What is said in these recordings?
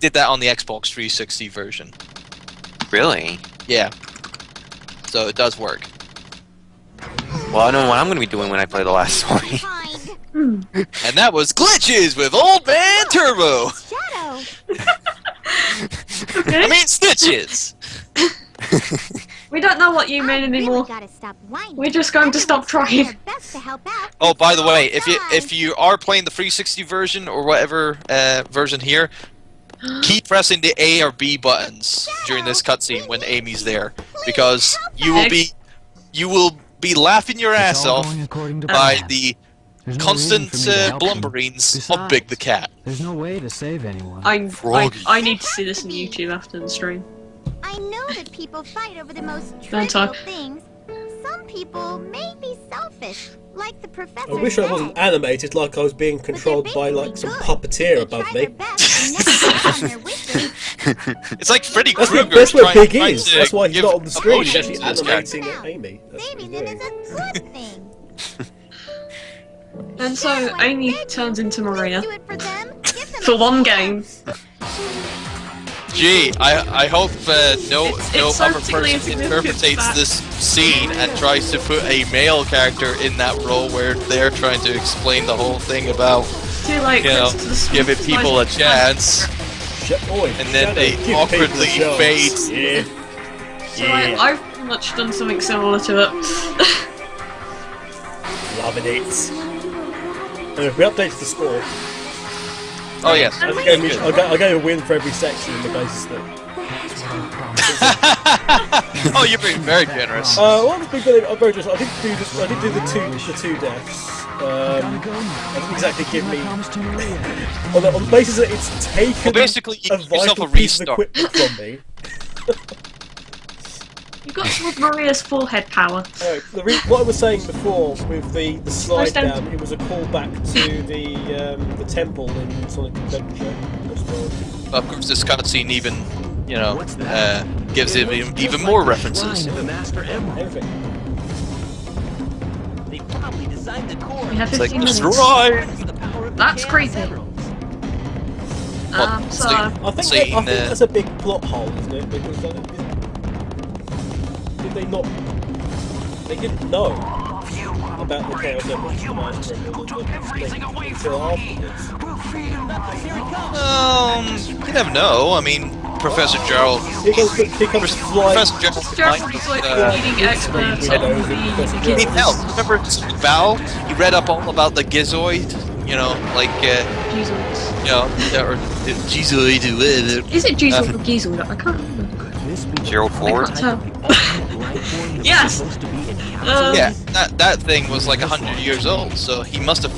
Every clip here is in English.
did that on the Xbox 360 version. Really? Yeah. So it does work. Well, I know what I'm going to be doing when I play the last story. And that was Glitches with Old Man Turbo! Shadow. I mean Snitches! We don't know what you mean anymore. We're just going to stop trying. Oh, by the way, if you are playing the 360 version or whatever version here, keep pressing the A or B buttons during this cutscene when Amy's there, because you will be laughing your ass off by the constant blumberings of Big the Cat. There's no way to save anyone. I need to see this on YouTube after the stream. I know that people fight over the most trivial things. Some people may be selfish, like the professor. I wish I wasn't animated like I was being controlled by like some puppeteer above me. It's like Freddy That's Krueger. that's where Big trying is. to That's why he's not on the screen. He's emotions actually to this animating Amy. That's what he's Saving them doing. is a good thing. And so Amy turns into Maria Do it for them. Give them for a one chance. game. Gee, I hope no it's so other particularly person insignificant interpretates that- this scene and tries to put a male character in that role where they're trying to explain the whole thing about, Too late. you know, giving people a chance, and then they awkwardly fade. Yeah. So I've pretty much done something similar to it. Loving it. And if we update the score, Oh yes. I gave a win for every section on the basis that. Oh, you're being very generous. Well, I'm very just. I did do this. I did do the two deaths. I didn't exactly give me on the basis that it's taken Well, basically, you a give yourself vital a piece of restart. equipment from me. You got some of Maria's forehead power. What I was saying before with the slide Most down, it was a callback to the temple in Sonic Adventure. Of course, this cutscene even, you know, gives it even more references. Everything. We have It's like 15 minutes. destroy. That's creepy. So I think that's a big plot hole, isn't it? Because did they not? They didn't know about the Chaos Emeralds until afterwards. You never know. I mean, Professor Gerald. Professor Gerald Gerald's like the leading expert on the He need help. Remember Val? He read up all about the Gizoid. You know, like Gizoids. you know, or Gizoid. Is it Gizoid or Gizoid? I can't remember. Gerald I Ford? can't tell. Yes! Yeah, that thing was like 100 years old, so he must have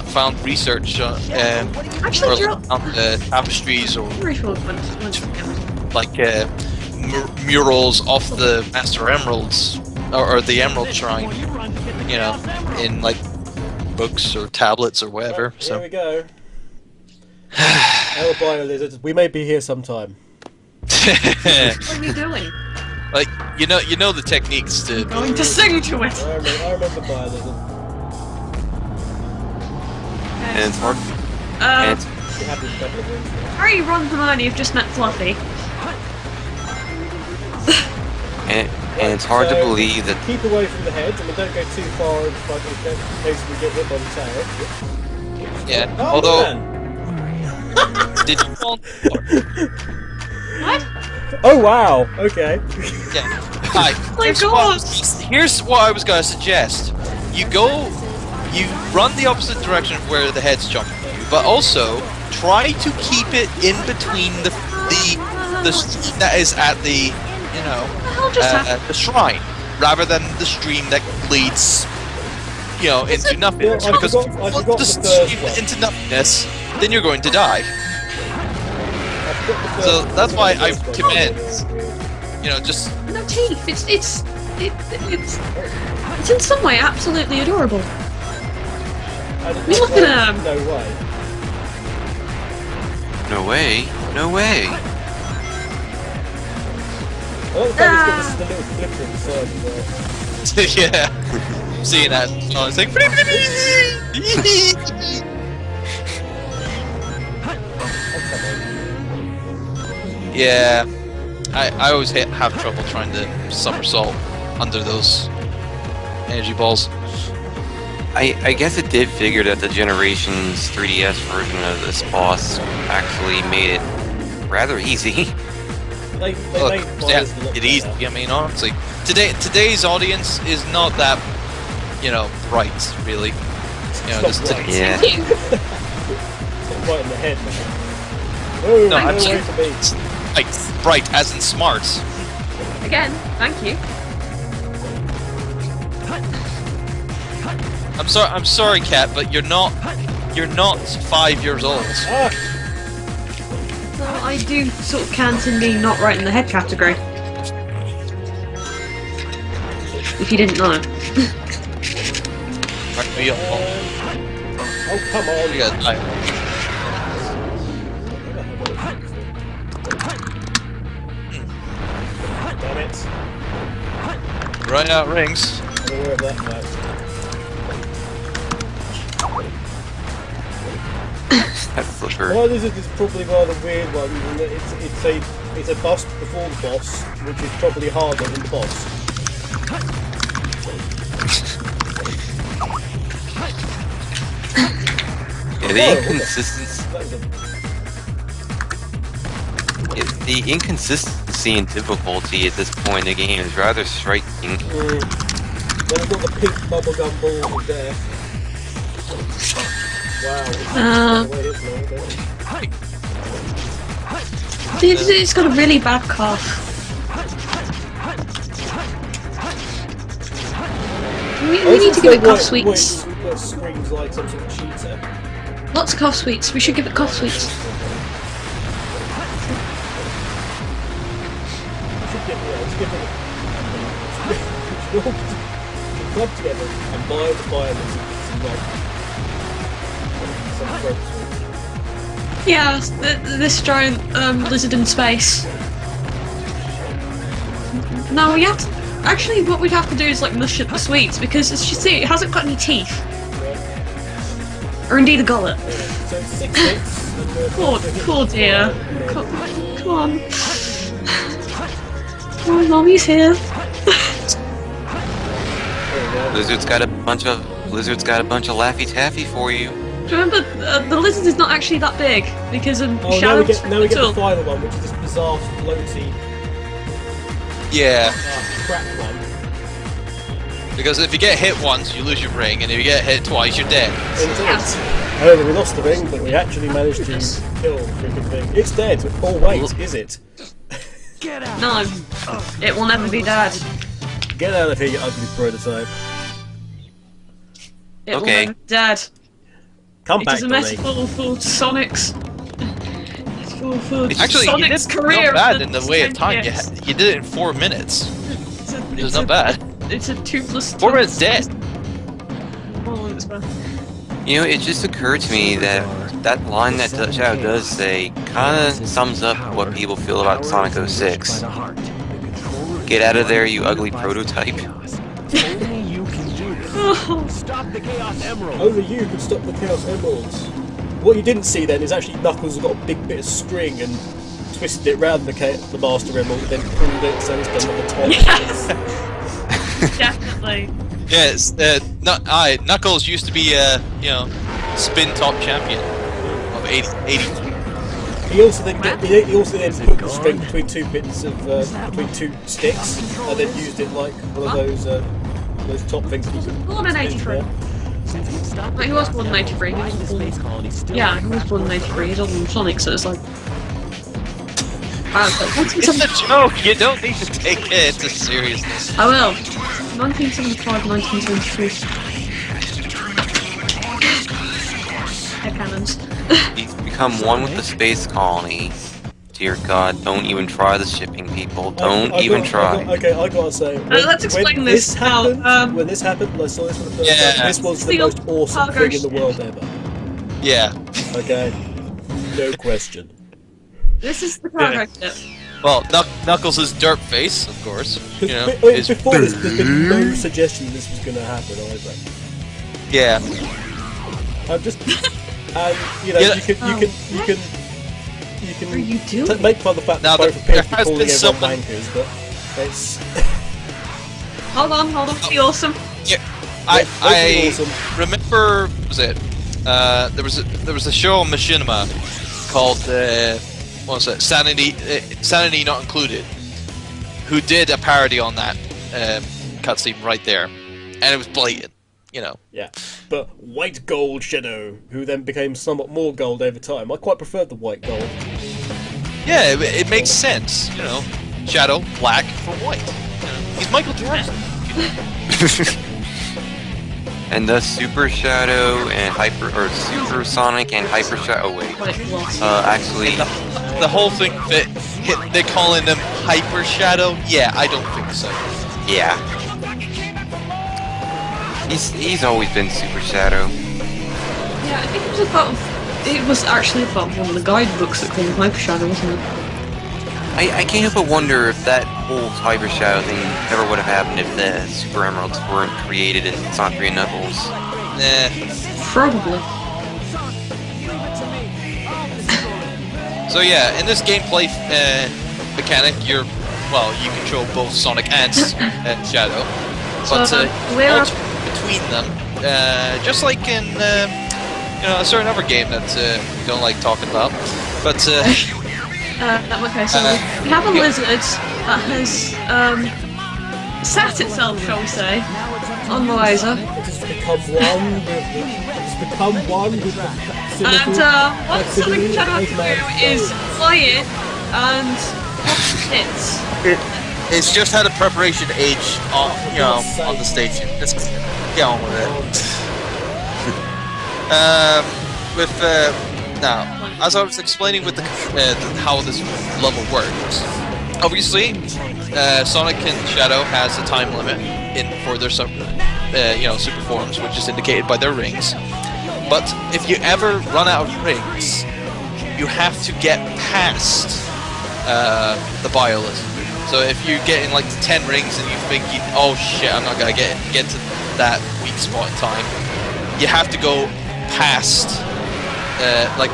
found research on Actually, Gerald, the tapestries or I'm pretty sure once like murals of the Master Emeralds or the Emerald Shrine, you know, in like books or tablets or whatever. Here So we go. Our Biolizard. We may be here sometime. what are you doing? like you know the techniques to. Going to sing to it! I remember Biolizard. And it's hard. We had this couple of wins. Harry, Ron, and Hermione have just met Fluffy. And it's hard to believe that. Keep away from the heads, and we don't go too far in front in case we get hit by the tail. Yeah. Oh, Although, man. did you want? What? Oh wow. Okay. Yeah. Hi. My God! Here's what I was gonna suggest. You run the opposite direction of where the head's jumping you, but also try to keep it in between the stream that is at the the shrine, rather than the stream that leads into nothingness. Yeah, because I if you forgot want to the stream first one. into nothingness, then you're going to die. So that's why I commend, just No teeth. It's in some way absolutely adorable. Look at him. No way. No way. No way. I like the fact it's got the little flipper inside there. yeah. Seeing that, I was like, Yeah, I always have trouble trying to somersault under those energy balls. I guess it did figure that the Generations 3DS version of this boss actually made it rather easy. They Look, made yeah, Biolizard look it easy. better. I mean, honestly, today's audience is not that, you know, bright, really. You know, It's not bright. Yeah. It's not right in the head, man. Oh, No, I'm no sorry. way to be. Like bright as in smart. Again, thank you. I'm sorry, Kat, but you're not 5 years old. Ah, So I do sort of count in the not right in the head category. If you didn't know. oh, come on. You gotta die. Damn it. Running out rings. I'm aware of that fact. That flipper. Biolizard is probably one of the weird ones, and it's a boss before the boss, which is probably harder than the boss. Yeah, the inconsistency. The inconsistency and difficulty at this point in the game is rather striking. Then I've got the pink bubblegum balls there. Wow. It's got a really bad cough. We need to give it cough sweets. It screams like some sort of cheater. Lots of cough sweets. We should give it cough sweets. Club together and buy the violence and like some throat sweets. Yeah, this giant lizard in space. No, we have to. Actually, what we'd have to do is like mush up the sweets because, as you see, it hasn't got any teeth, or indeed a gullet. So it's 6 hits. Poor dear. Come on. Oh, Mommy's here. Lizard's got a bunch of Laffy Taffy for you. Remember, the lizard is not actually that big because now Shadow. we get the final one, which is this bizarre floaty Yeah, crap one. because if you get hit once, you lose your ring, and if you get hit twice, you're dead. However, we lost the ring, but we actually managed to kill the freaking thing. It's dead. Oh wait, is it? No, it will never be dead. Get out of here, you ugly prototype. It will Okay. never be dead. Come It back is a to me. metaphor for Sonic's. Actually, you Sonic's did career. not bad in the way of time. 10 years. You did it in 4 minutes. It was not bad. It's a 2 plus 4 minutes dead. Oh, it's bad. You know, it just occurred to me that that line that Shadow does say kind of sums up what people feel about Sonic 06. Get out of there, you ugly prototype. Only you can do this. Stop the Chaos Emerald. Only you can stop the Chaos Emeralds. What you didn't see then is actually Knuckles has got a big bit of string and twisted it round the Master Emerald, then pulled it so it's done like a top. Yes! Definitely. Yes, Knuckles used to be you know, spin top champion of 80. He also then put the string between 2 bits of between 2 sticks and then used it like one of those top things that you can Born in spin 83. for. Like, he was born in 83. He was born... Yeah, he was born in 83. He's older than Sonic, so it's like... It's a joke. You don't need to take it into seriousness. I will. 1975, 1973. Headcanons. You've become one with the space colony. Dear God, don't even try the shipping, people. Don't even try. Okay, I gotta say, let's explain this now, when this happened, I saw this for the first Yeah. time. This was the most awesome thing in the world ever. Yeah. Okay, no question. This is the cargo ship. Well, Knuckles' derp face, of course. You know, is Before this, there's been no suggestion this was gonna happen either. yeah. I'm just, and you know, Yeah. you you can What are you doing? make fun of the fact Now, that both there appear to be has calling been everyone someone- wankers, but it's Hold on, be awesome. Yeah, both I awesome. remember. Was it? There was a show on Machinima called what was it? Sanity Not Included, who did a parody on that cutscene right there, and it was blatant. You know. Yeah, but white gold Shadow, who then became somewhat more gold over time. I quite preferred the white gold. Yeah, it makes sense. You know, Shadow black for white. You know, he's Michael Jackson. And thus Super Shadow and Super Sonic and Hyper Shadow. Oh wait, actually, The whole thing that they're calling them Hyper Shadow. Yeah, I don't think so. yeah. He's always been Super Shadow. Yeah, I think it was actually about one of the guidebooks that called him Hyper Shadow, wasn't it? I can't help but wonder if that whole Hyper Shadow thing ever would have happened if the Super Emeralds weren't created in Sonic 3 and Knuckles. Nah. Probably. So yeah, in this gameplay mechanic, you control both Sonic and Shadow, but So, where also between them, just like in a certain other game that we don't like talking about. But okay, so we have a lizard that has sat itself, shall we say, on the laser. It's become one with the And what Sonic and Shadow have to do is fly in and hits. it's just had a preparation age on the station. Let's get on with it. Now, as I was explaining with how this level works, obviously, Sonic and Shadow has a time limit for their super forms, which is indicated by their rings. But if you ever run out of rings, you have to get past the Biolizard. So if you're getting like 10 rings and you're thinking, oh shit, I'm not gonna get to that weak spot in time, you have to go past,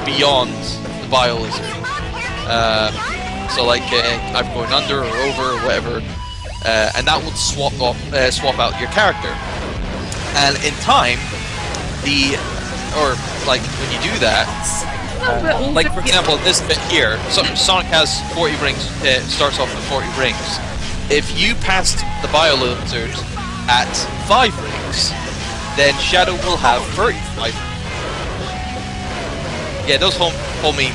beyond the Biolizard. So I'm going under or over or whatever, and that would swap out your character. And in time, when you do that, for example, this bit here, Sonic has 40 rings. Starts off with 40 rings. If you passed the Biolizard at 5 rings, then Shadow will have 35. Yeah, those homing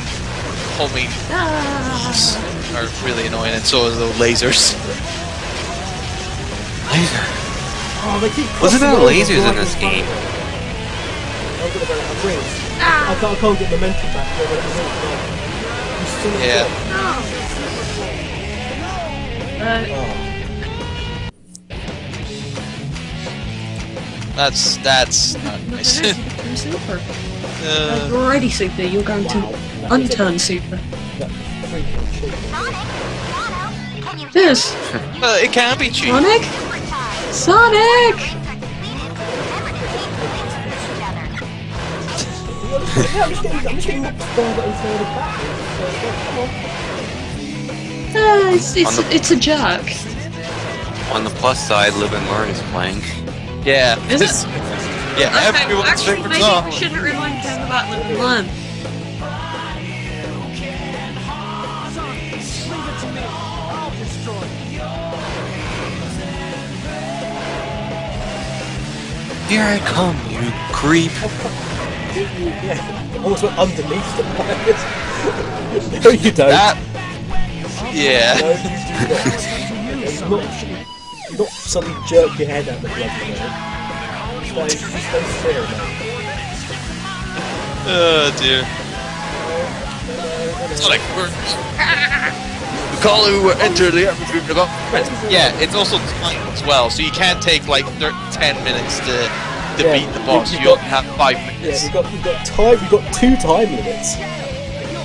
are really annoying, and so are the lasers. Laser. Oh, they keep Wasn't there crossing over lasers in right this in game? front of me. I'm gonna run out of rings. I can't get momentum back. You still Yeah. That's not nice. I'm super. You're already super, you're going to unturn super. This! It can be cheap. Sonic? Sonic! I'm just getting knocked further and further backwards. Come on. It's a jerk. On the plus side, Live and Learn is playing. Yeah. Is it? Yeah, Okay, everyone's actually, favorite maybe song. we shouldn't remind him about Live and Learn. Here I come, you creep. Yeah, almost went underneath the wires. No, you don't. Yeah. No, you do not. You not suddenly jerk your head out the blood, you know. Stay still, man. Oh dear. It's like we call who enter the atmosphere. Yeah, it's also timed as well, so you can't take like 10 minutes to beat the boss. You only have 5 minutes. Yeah, you've got time. You've got 2 time limits.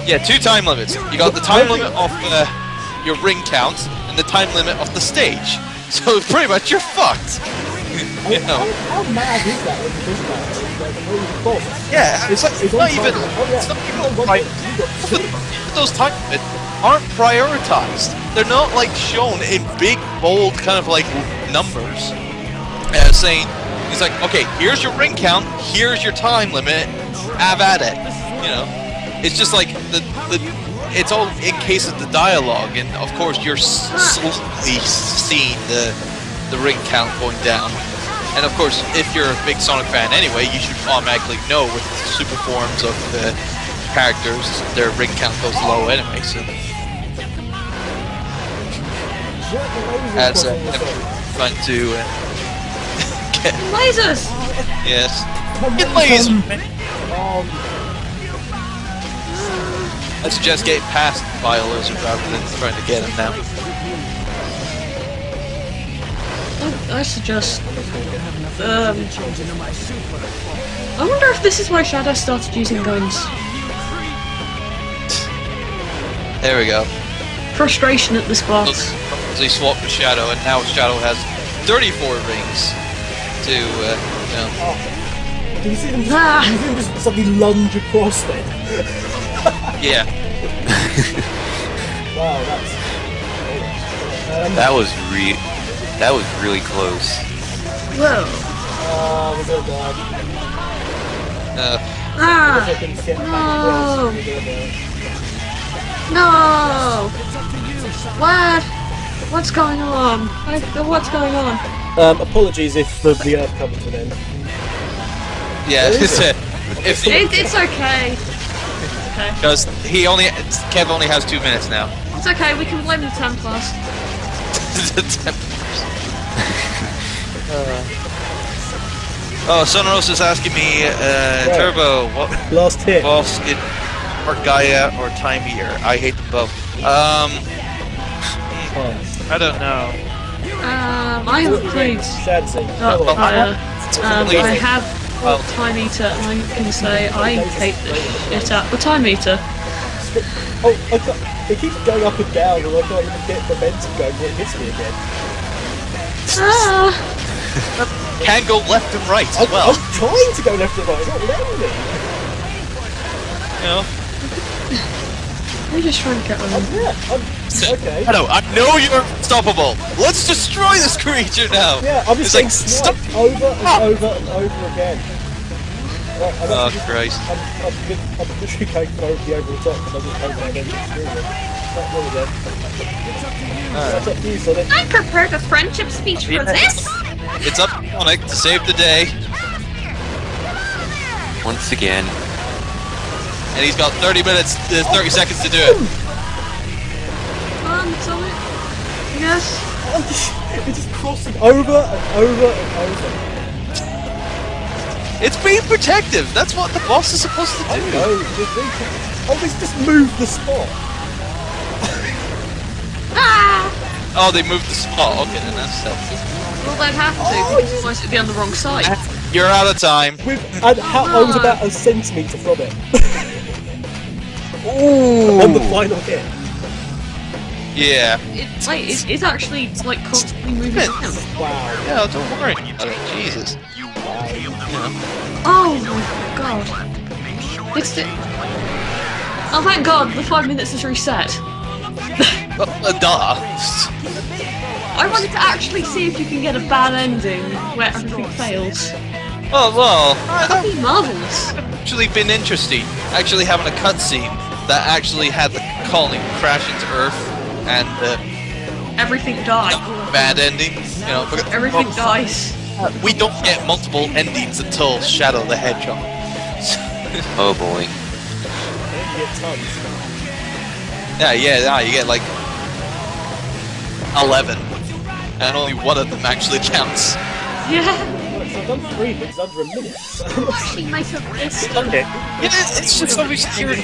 Yeah, 2 time limits. You got the time limit of your ring count and the time limit of the stage. So pretty much you're fucked. You know. How mad is that when you think about it? Like, the boss. Yeah, it's like, it's on not even, target. Oh, yeah. it's not It's on even one like, hit, you got those time limits aren't prioritized. They're not like shown in big, bold kind of like numbers. Saying, he's like, okay, here's your ring count, here's your time limit, have at it. You know, it's just like it's all in case of the dialogue, and of course you're slowly seeing the ring count going down. And of course, if you're a big Sonic fan anyway, you should automatically know with the super forms of the characters, their ring count goes low anyway. So, as trying to get Lasers! yes, get lasers. I suggest getting past Biolizard rather than trying to get him now. I suggest. I wonder if this is why Shadow started using guns. There we go. Frustration at this boss. So he swapped with Shadow, and now Shadow has 34 rings to, you know. Do you see him just suddenly lunge across there? Yeah. Wow, that's... That was really close. Whoa. Oh, we're gonna die. Ah! If I can get back across, we're gonna die. No! What? What's going on? What's going on? Apologies if the Earth comes to an end. Yeah, Is it? It's okay. Okay. because Kev only has 2 minutes now. It's okay, we can blame the Templars. The Templars. Oh, Sonoros is asking me, Turbo, what Last hit. boss did or Gaia or Time Eater? I hate them both. I don't know. I have played. Shadzy. I have fought Time Eater, and I can say I hate the shit out the Time Eater. It keeps going up and down, and I can't even get momentum going when it hits me again. Can go left and right as well. I'm trying to go left and right, it's not letting me. You know. I'm just trying to get on. Okay. Hello, I know you're unstoppable. Let's destroy this creature now. Yeah, I'm just like, stop over and over and over again. Right, Oh Christ. I'm literally going over the top because I just hope I don't get screwed with. Right, there we go. That's up to you, Sonic. I prepared a friendship speech for this! It's up to Sonic to save the day. Once again. And he's got 30 seconds to do it. Come on, Sonic. Yes. It's just crossing over and over and over. It's being protective. That's what the boss is supposed to do. Oh, just move the spot. Ah! Oh, they moved the spot. Okay, then that's Well, they'd have to, because otherwise it'd be on the wrong side. You're out of time. I was about a centimetre from it. Ooh. On the final hit. Yeah. It's actually like constantly moving around. Wow. Yeah, don't worry about it. Jesus. Oh my god. It's the... Oh thank god, the 5 minutes is reset. Duh. I wanted to actually see if you can get a bad ending where everything fails. Oh well. That'd be marvellous. Actually been interesting. Actually having a cutscene that actually had the colony crash into Earth and Everything died. bad ending. You know, Everything dies. we don't get multiple endings until Shadow the Hedgehog. Oh boy. You get tons. Yeah, you get like 11, and only one of them actually counts. Yeah. So I've done 3 hits under a minute. Actually make a list. Okay. It's just obviously you're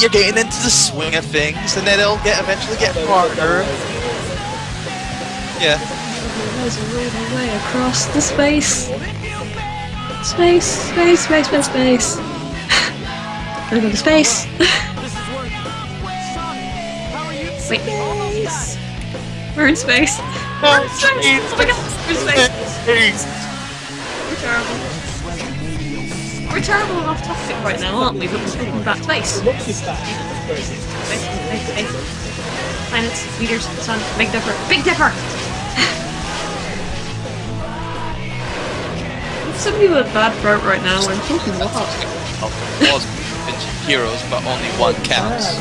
getting into the swing of things, and then it'll eventually get harder. Yeah. There's a road way across the space. Space. We're going to space. Wait. We're in space. We're terrible. We're terrible and off topic right now, aren't we? But we're talking about space. Not just that. Space. Planets, meteors, sun, Big Dipper. Big Dipper! Somebody with a bad throat right now, I'm talking what? Was heroes, but only one counts.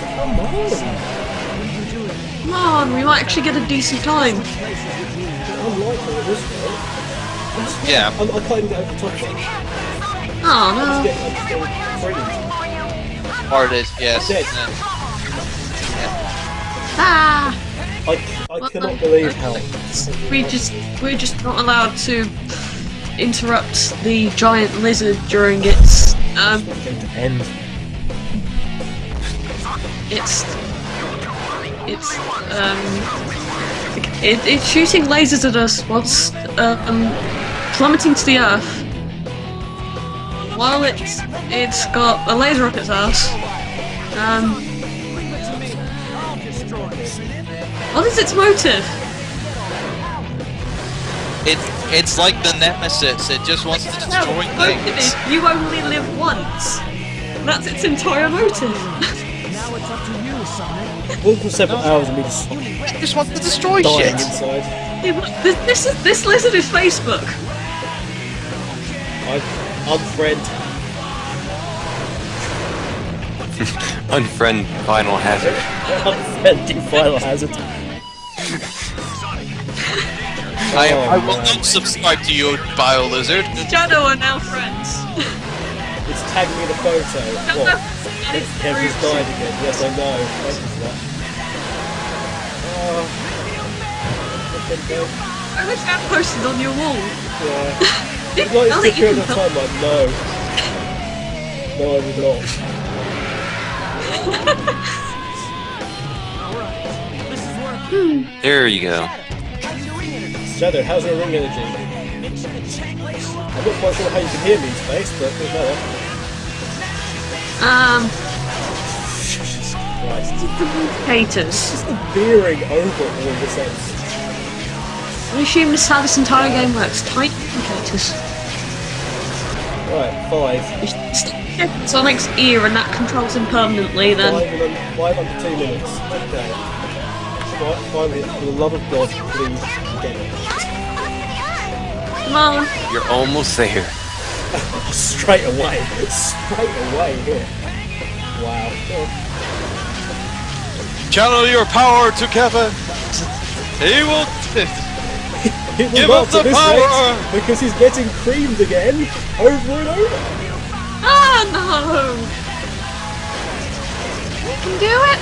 Come on, we might actually get a decent time. Yeah. I can't even get over the top of it. Oh no. Hard is, yes. Dead. Ah! I cannot believe how... We're just not allowed to interrupt the giant lizard during its end. It's shooting lasers at us whilst plummeting to the earth. While it's got a laser up its ass. What is its motive? It's like the Nemesis. It just wants to destroy things. You only live once. That's its entire motive. Now it's up to you, Sonic. One for 7 hours of me just It just wants to destroy dying shit. inside. Hey, look, this lizard is Facebook. Unfriend. Unfriend Finalhazard. Unfriending Finalhazard. I will not subscribe to you, Biolizard. Shadow are now friends. It's tagging me in a photo. What? Kevin's died again. Yes, I know. Thank you for that. I wish that posted on your wall. Yeah. Did Like, I'll it's let you secure the know. time, like, no. No, I would not. There you go. Shadow, how's your ring energy? I'm not quite sure how you can hear me in space, but there's no one. Jesus Christ. Haters. Just the veering over all of this end. I assume this is how this entire game works. Tight indicators. Right, 5. Sonic's ear and that controls him permanently, then 5 under 2 minutes. Okay. Right, finally, for the love of God, please get it. come on. You're almost there. Straight away here. Wow. Channel your power to Kevin. He will. He will Give not up to the this power! rate because he's getting creamed again, over and over. Oh no! You can do it!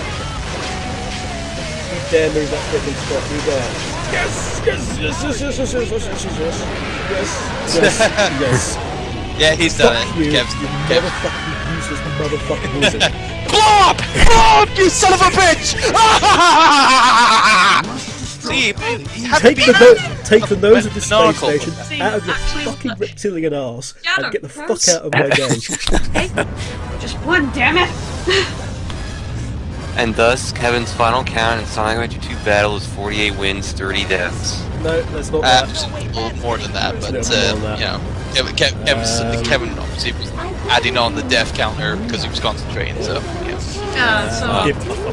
You dare move that flipping spot, you dare. Yes! Yeah, he's done Fuck it. you, Kev's, you Kev. motherfucking useless motherfucking wizard. Blob! Blob, you son of a bitch! See, you have to be Take the nose of the space Canonical. station See, out of your actually, fucking reptilian arse Yeah, and get the gross. fuck out of my game. Okay. Just one, damn it! And thus, Kevin's final count in Sonic Adventure 2 battle is 48 wins, 30 deaths. No, that's not that. There's a little more than that, but It's a little more than you know, Kevin obviously was adding on the death counter because he was concentrating. So yeah, Yeah, so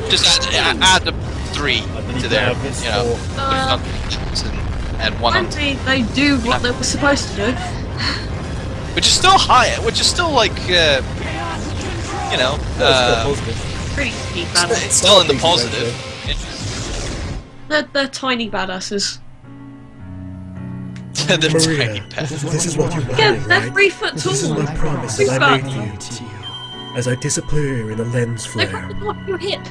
just add the 3 to there. You know, and 1 on, they do what they were supposed to do. which is still high, which is still like you know, Pretty deep it's badasses. still in the positive. They're tiny badasses. They're tiny pets. This is what you're Again, wanting, they're right? 3 foot tall. This is my promise Big that I fat. made to you as I disappear in a lens They flare. probably got your hip.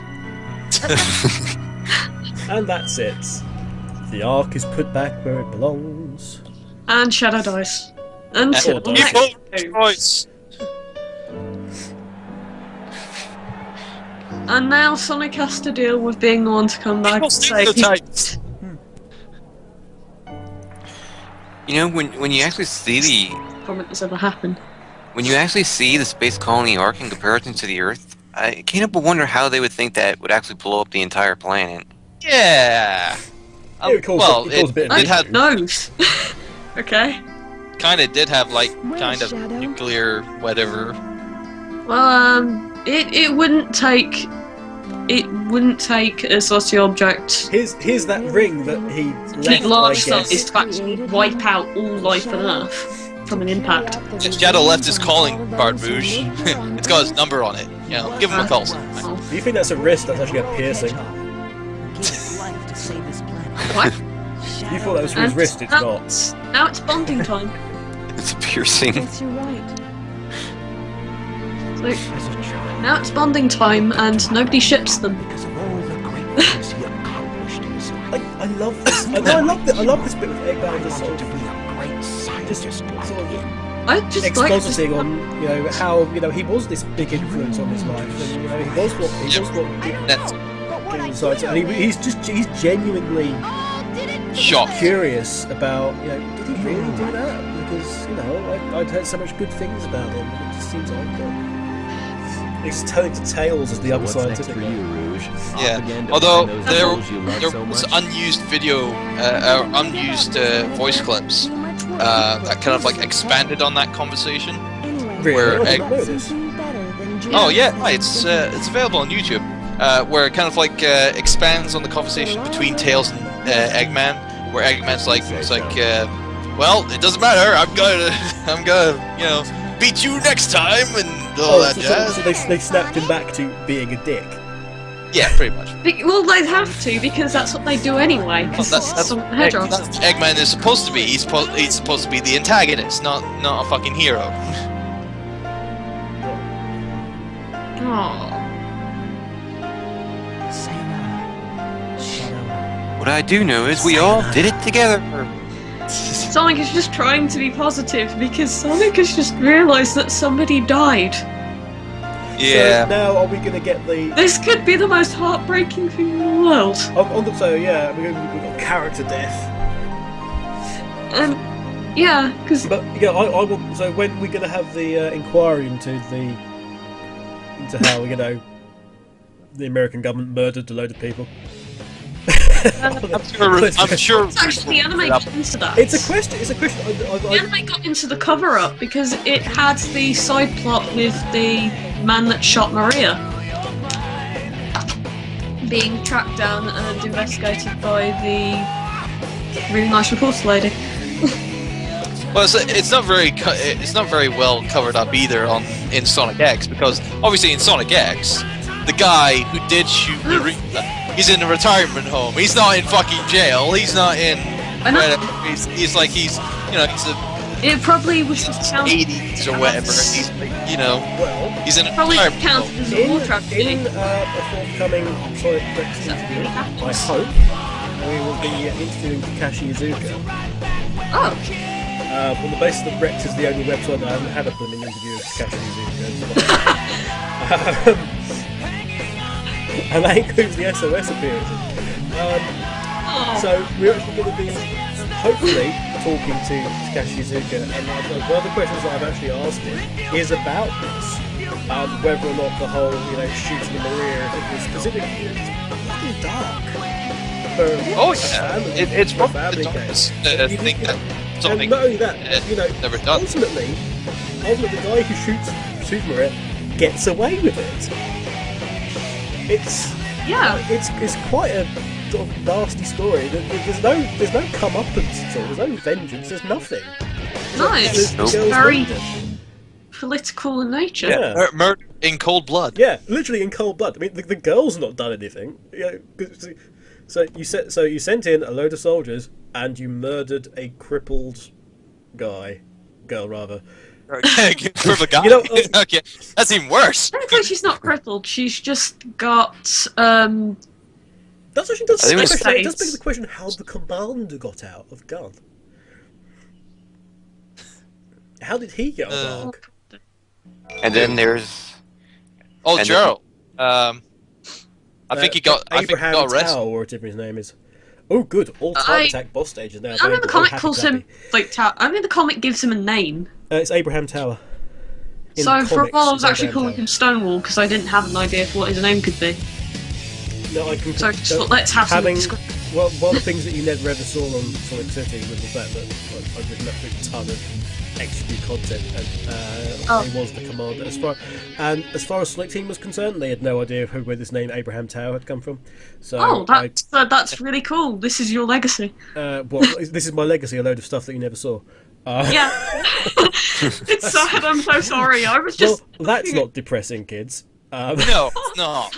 And that's it. The Ark is put back where it belongs. And Shadow dies. Until Evil next time. choice. And now Sonic has to deal with being the one to come back Evil and say stereotypes. You know, when you actually see the comment that's ever happened. when you actually see the space colony arc in comparison to the Earth, I can't help but wonder how they would think that would actually blow up the entire planet. Yeah. well, it had nose. Okay. kind of did have like kind of nuclear whatever. Well, it wouldn't take a saucy object Here's that ring that he left, large I guess. size to actually wipe out all life on Earth from an impact. Shadow left his calling card, Rouge. It's got his number on it. You know, give him a call. Do you think that's a wrist? That's actually a piercing. What? You thought that was for his wrist, it's not. Now it's bonding time. It's a piercing. So, now it's bonding time, and nobody ships them. I love this. I love this bit with Eggman just sort of I just expositing on how he was this big influence on his life, and he was what and he's genuinely shocked, curious about did he really do that? Because I'd heard so much good things about him. It just seems like he's telling the tales as the other scientific. Yeah, although there was unused video, unused voice clips that kind of like expanded on that conversation. Really? Oh yeah, right, it's available on YouTube. Where it kind of like expands on the conversation between Tails and Eggman, where Eggman's like, well, it doesn't matter. I'm gonna, beat you next time and all that jazz. So they snapped him back to being a dick. Yeah, pretty much. Well, they'd have to, because that's what they do anyway. Well, that's what Eggman is supposed to be. He's supposed to be the antagonist, not a fucking hero. Aww. What I do know is we all did it together. Sonic is just trying to be positive because Sonic has just realised that somebody died. Yeah. So now are we going to get the... This could be the most heartbreaking thing in the world. So yeah, we've got character death. Yeah, because... But yeah, I will... So when we're going to have the inquiry into how the American government murdered a load of people. I'm sure. Actually, the anime got into that. It's a question. The anime got into the cover-up because it had the side plot with the man that shot Maria being tracked down and investigated by the really nice reporter lady. Well, it's not very well covered up either in Sonic X, because obviously in Sonic X, the guy who did shoot Maria, he's in a retirement home. He's not in fucking jail. He's not in. He's a. It probably was just 80s or whatever. He's he's in a probably retirement home. counted as a war tragedy. In a forthcoming Sonic Rex interview, I hope we will be interviewing Takashi Iizuka. Oh. On the basis that Rex is the only website that I haven't had a blooming interview with Takashi Iizuka. And that includes the SOS appearances. So we're actually going to be hopefully talking to Takashi Iizuka, and one of the questions that I've actually asked him is about this, whether or not the whole shooting Maria is specifically fucking dark. It's for probably family the thing that and not only that, never done. ultimately the guy who shoots Maria gets away with it. It's quite a sort of nasty story. There's no comeuppance at all. There's no vengeance. There's nothing. No, it's very political in nature. Yeah. Murder in cold blood. Yeah, literally in cold blood. I mean, the girl's not done anything. So you sent in a load of soldiers and you murdered a crippled girl rather. Crippled guy. Okay, that's even worse. Technically, she's not crippled. She's just got That actually does beg Space. the question how the commander got out of gun. How did he get out of And then there's... Gerald. I think he got Abraham arrested. Tao, or whatever his name is. Oh, good. All Time Attack boss stages now. I know the comic calls him I mean, the comic gives him a name. It's Abraham Tower. So for a while, I was actually calling him Stonewall because I didn't have an idea for what his name could be. No, I can. So let's have having, some. Well, one of the things that you never ever saw on Sonic City was the fact that I've written up a ton of extra new content, and he was the commander. As far as Sonic Team was concerned, they had no idea where this name Abraham Tao had come from. So that's really cool. This is your legacy. Well, this is my legacy. A load of stuff that you never saw. Yeah, it's sad. I'm so sorry. I was just. Well, that's not depressing, kids. No, it's not.